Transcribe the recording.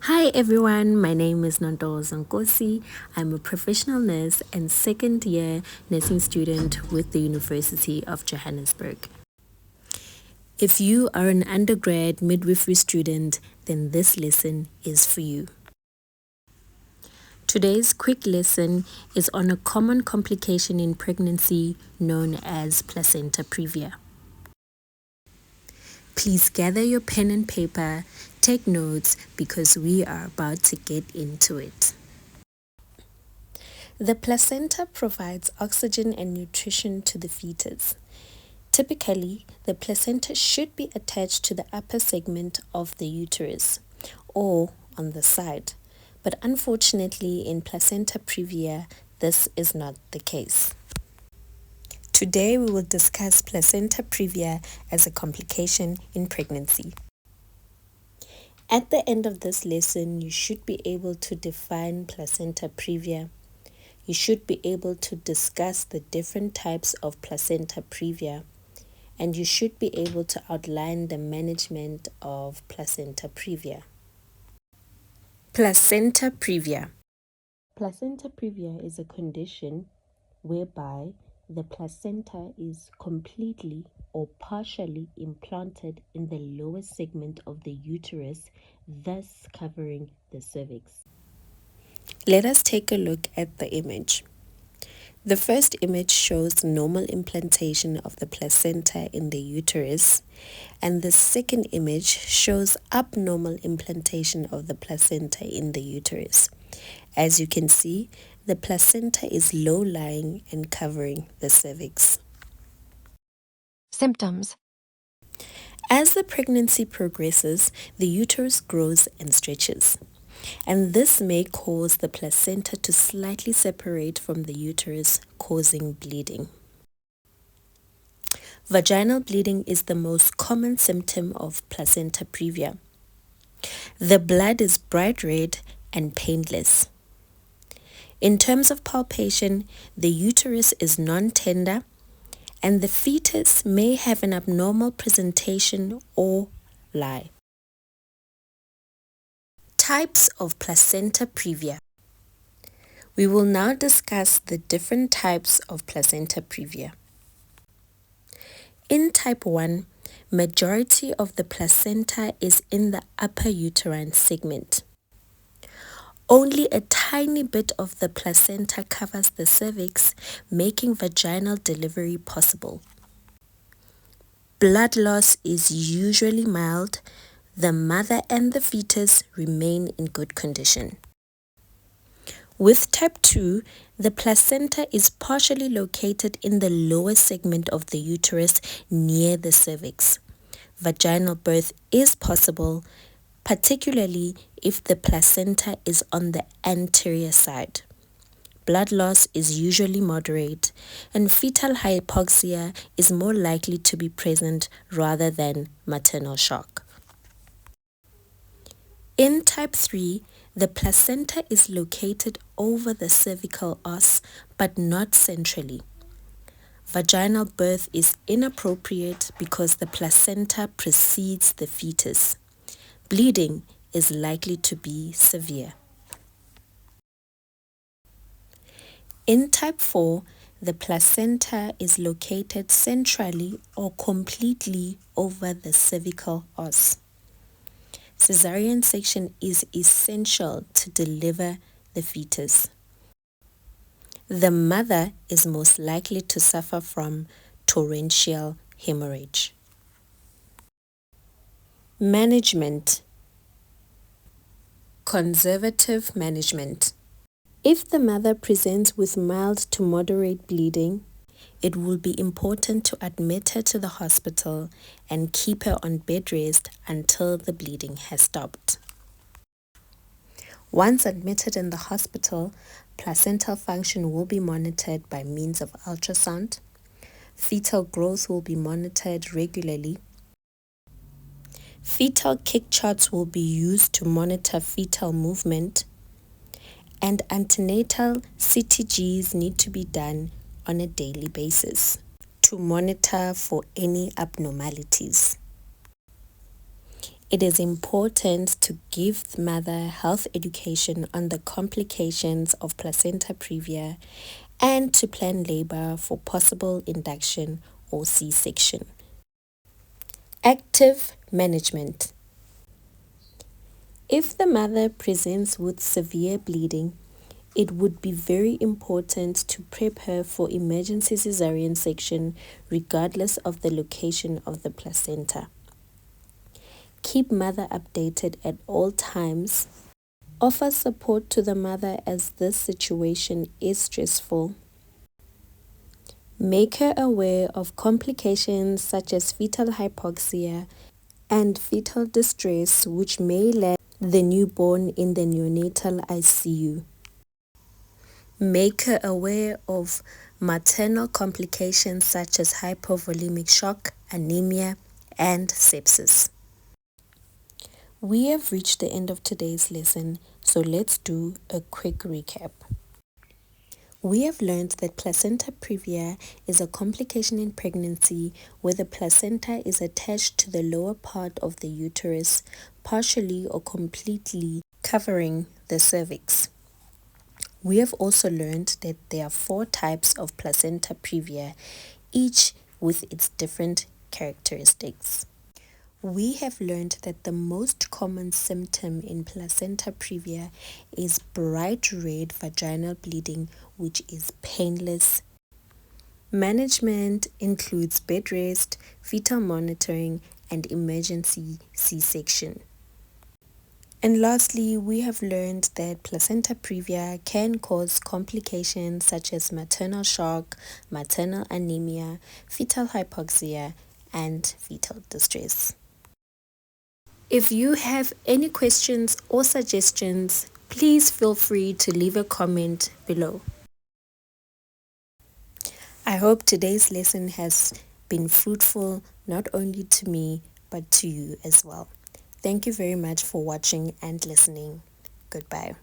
Hi everyone, my name is Nontokozo Nkosi. I'm a professional nurse and second year nursing student with the University of Johannesburg. If you are an undergrad midwifery student, then this lesson is for you. Today's quick lesson is on a common complication in pregnancy known as placenta previa. Please gather your pen and paper, take notes because we are about to get into it. The placenta provides oxygen and nutrition to the fetus. Typically, the placenta should be attached to the upper segment of the uterus or on the side, but unfortunately in placenta previa, this is not the case. Today we will discuss placenta previa as a complication in pregnancy. At the end of this lesson, you should be able to define placenta previa. You should be able to discuss the different types of placenta previa, and you should be able to outline the management of placenta previa. Placenta previa. Placenta previa is a condition whereby the placenta is completely or partially implanted in the lower segment of the uterus, thus covering the cervix. Let us take a look at the image. The first image shows normal implantation of the placenta in the uterus, and the second image shows abnormal implantation of the placenta in the uterus. As you can see, the placenta is low-lying and covering the cervix. Symptoms. As the pregnancy progresses, the uterus grows and stretches, and this may cause the placenta to slightly separate from the uterus, causing bleeding. Vaginal bleeding is the most common symptom of placenta previa. The blood is bright red and painless. In terms of palpation, the uterus is non-tender and the fetus may have an abnormal presentation or lie. Types of placenta previa. We will now discuss the different types of placenta previa. In type 1, majority of the placenta is in the upper uterine segment. Only a tiny bit of the placenta covers the cervix, making vaginal delivery possible. Blood loss is usually mild. The mother and the fetus remain in good condition. With type 2, the placenta is partially located in the lower segment of the uterus near the cervix. Vaginal birth is possible, particularly if the placenta is on the anterior side. Blood loss is usually moderate, and fetal hypoxia is more likely to be present rather than maternal shock. In type 3, the placenta is located over the cervical os but not centrally. Vaginal birth is inappropriate because the placenta precedes the fetus. Bleeding is likely to be severe. In type 4, the placenta is located centrally or completely over the cervical os. Caesarean section is essential to deliver the fetus. The mother is most likely to suffer from torrential hemorrhage. Management. Conservative management. If the mother presents with mild to moderate bleeding, it will be important to admit her to the hospital and keep her on bed rest until the bleeding has stopped. Once admitted in the hospital, placental function will be monitored by means of ultrasound. Fetal growth will be monitored regularly. Fetal kick charts will be used to monitor fetal movement, and antenatal CTGs need to be done on a daily basis to monitor for any abnormalities. It is important to give the mother health education on the complications of placenta previa and to plan labor for possible induction or C-section. Active management. If the mother presents with severe bleeding, it would be very important to prep her for emergency cesarean section regardless of the location of the placenta. Keep mother updated at all times. Offer support to the mother as this situation is stressful. Make her aware of complications such as fetal hypoxia and fetal distress which may land the newborn in the neonatal ICU. Make her aware of maternal complications such as hypovolemic shock, anemia, and sepsis. We have reached the end of today's lesson, so let's do a quick recap. We have learned that placenta previa is a complication in pregnancy where the placenta is attached to the lower part of the uterus, partially or completely covering the cervix. We have also learned that there are 4 types of placenta previa, each with its different characteristics. We have learned that the most common symptom in placenta previa is bright red vaginal bleeding, which is painless. Management includes bed rest, fetal monitoring, and emergency C-section. And lastly, we have learned that placenta previa can cause complications such as maternal shock, maternal anemia, fetal hypoxia, and fetal distress. If you have any questions or suggestions, please feel free to leave a comment below. I hope today's lesson has been fruitful not only to me but to you as well. Thank you very much for watching and listening. Goodbye.